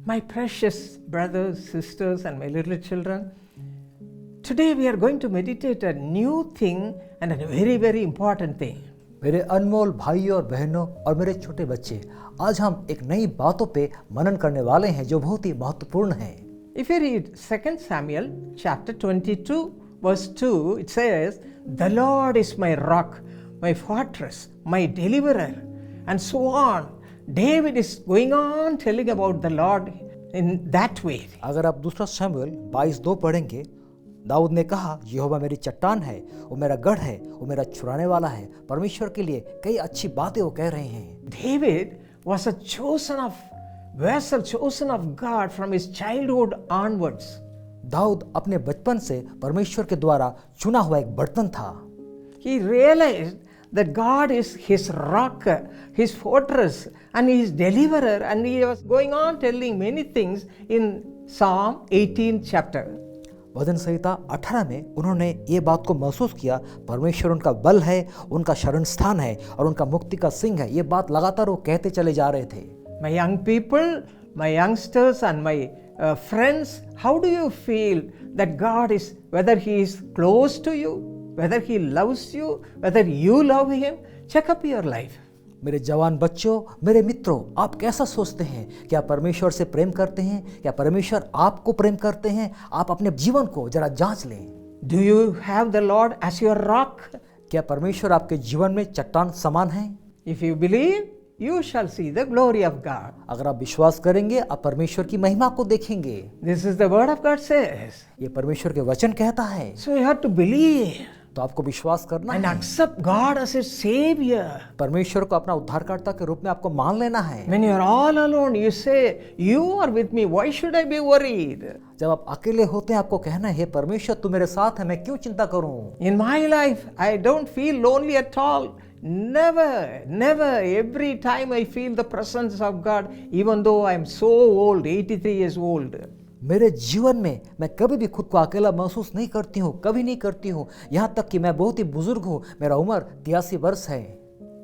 My precious brothers, sisters, and my little children, today we are going to meditate a new thing and a very, very important thing. मेरे अनमोल भाइयों और बहनों और मेरे छोटे बच्चे, आज हम एक नई बातों पे मनन करने वाले हैं जो बहुत ही महत्वपूर्ण है। If you read 2 Samuel chapter 22 verse 2, it says, "The Lord is my rock, my fortress, my deliverer," and so on. David is going on telling about the Lord in that way. अगर आप दूसरा शमूएल 22:2 पढ़ेंगे, दाऊद ने कहा, यहोवा मेरी चट्टान है, वो मेरा गढ़ है, वो मेरा छुड़ाने वाला है। परमेश्वर के लिए कई अच्छी बातें वो कह रहे हैं। David was a vessel chosen of God from his childhood onwards. Dawood अपने बचपन से परमेश्वर के द्वारा चुना हुआ एक बर्तन था। He realized that God is his rock, his fortress, and his deliverer, and he was going on telling many things in Psalm 18 chapter. भजन संहिता 18 में उन्होंने ये बात को महसूस किया, परमेश्वर उनका बल है, उनका शरण स्थान है और उनका मुक्ति का सिंह है। ये बात लगातार वो कहते चले जा रहे थे। My young people, my youngsters and my friends, how do you feel that God is, whether he is close to you, whether he loves you, whether you love him? Check up your life. मेरे जवान बच्चों, मेरे मित्रों, आप कैसा सोचते हैं? क्या परमेश्वर से प्रेम करते हैं? क्या परमेश्वर आपको प्रेम करते हैं? आप अपने जीवन को जरा जांच लें। Do you have the Lord as your rock? क्या परमेश्वर आपके जीवन में चट्टान समान है? If you believe, you shall see the glory of God. अगर आप विश्वास करेंगे, आप परमेश्वर की महिमा को देखेंगे। This is the word of God says. ये परमेश्वर के वचन कहता है। So you have to believe तो आपको विश्वास करना and है। accept God as your savior. परमेश्वर को अपना उद्धारकर्ता के रूप में आपको मान लेना है। When you are all alone, you say, "You are with me. Why should I be worried?" जब आप अकेले होते हैं, आपको कहना है, परमेश्वर तू मेरे साथ है, मैं क्यों चिंता करूं? In my life, I don't feel lonely at all. Never. Every time I feel the presence of God, even though I am so old, 83 years old. मेरे जीवन में मैं कभी भी खुद को अकेला महसूस नहीं करती हूँ, कभी नहीं करती हूँ। यहाँ तक कि मैं बहुत ही बुजुर्ग हूँ, मेरा उम्र 83 वर्ष है।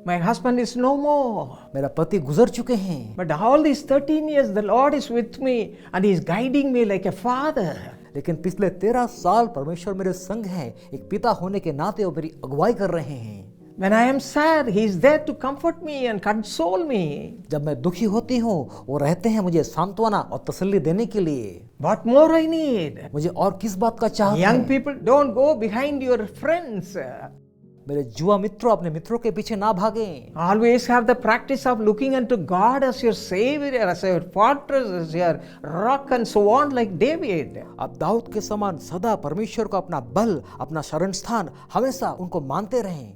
My husband is no more. मेरा पति गुजर चुके हैं। But all these 13 years, the Lord is with me and He is guiding me like a father. लेकिन पिछले 13 साल परमेश्वर मेरे संग हैं, एक पिता होने के नाते वो मेरी अगुवाई कर रहे हैं। When I am sad, He is there to comfort me and console me. जब मैं दुखी होती हूँ, वो रहते हैं मुझे सांत्वना और तसल्ली देने के लिए। What more I need? मुझे और किस बात का चाह Young है? people, don't go behind your friends. मेरे युवा मित्रों, अपने मित्रों के पीछे ना भागें। Always have the practice of looking unto God as your savior, as your fortress, as your rock, and so on, like David. आप दाऊद के समान सदा परमेश्वर को अपना बल, अपना शरण स्थान हमेशा उनको मानते रहें।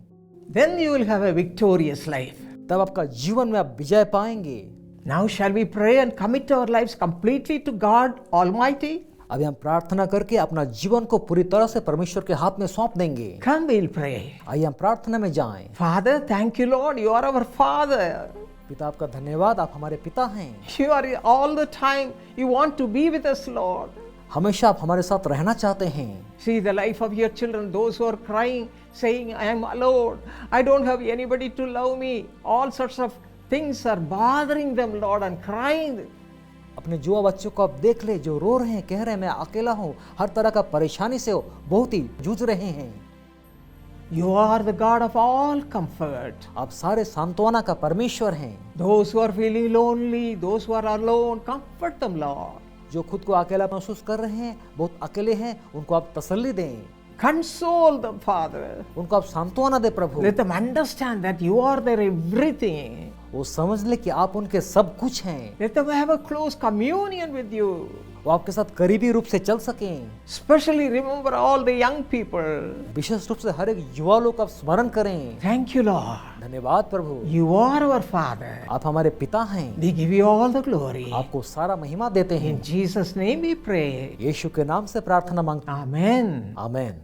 Then you will have a victorious life. तब आपका जीवन में आप विजय पाएंगे। Now shall we pray and commit our lives completely to God Almighty? अभी हम प्रार्थना करके अपना जीवन को पूरी तरह से परमेश्वर के हाथ में सौंप देंगे। Come, we'll pray. आइए हम प्रार्थना में जाएं। Father, thank you, Lord. You are our Father. पिता आपका धन्यवाद, आप हमारे पिता हैं। You are all the time. You want to be with us, Lord. हमेशा आप हमारे साथ रहना चाहते हैं। See the life of your children, those who are crying, saying, "I am alone. I don't have anybody to love me." All sorts of things are bothering them, Lord, and crying. अपने युवा बच्चों को आप देख ले, जो रो रहे हैं, कह रहे हैं मैं अकेला हूँ, हर तरह का परेशानी से वो बहुत ही जूझ रहे हैं। You are the God of all comfort. आप सारे सांत्वना का परमेश्वर हैं। Those who are feeling lonely, those who are alone, comfort them, Lord. जो खुद को अकेला महसूस कर रहे हैं, बहुत अकेले हैं, उनको आप तसल्ली दें। Console them, Father. उनको आप सांत्वना दे प्रभु। Let them understand that you are their everything. वो समझ ले कि आप उनके सब कुछ हैं। Let them have a close communion with you. वो आपके साथ करीबी रूप से चल सकें। Especially remember all the young people. विशेष रूप से हर एक युवा लोग आप स्मरण करें। Thank you, Lord. धन्यवाद प्रभु, You are our Father. आप हमारे पिता हैं। We give you all the glory. आपको सारा महिमा देते हैं। In Jesus' name we pray. यीशु के नाम से प्रार्थना मांगते Amen. हैं। आमीन।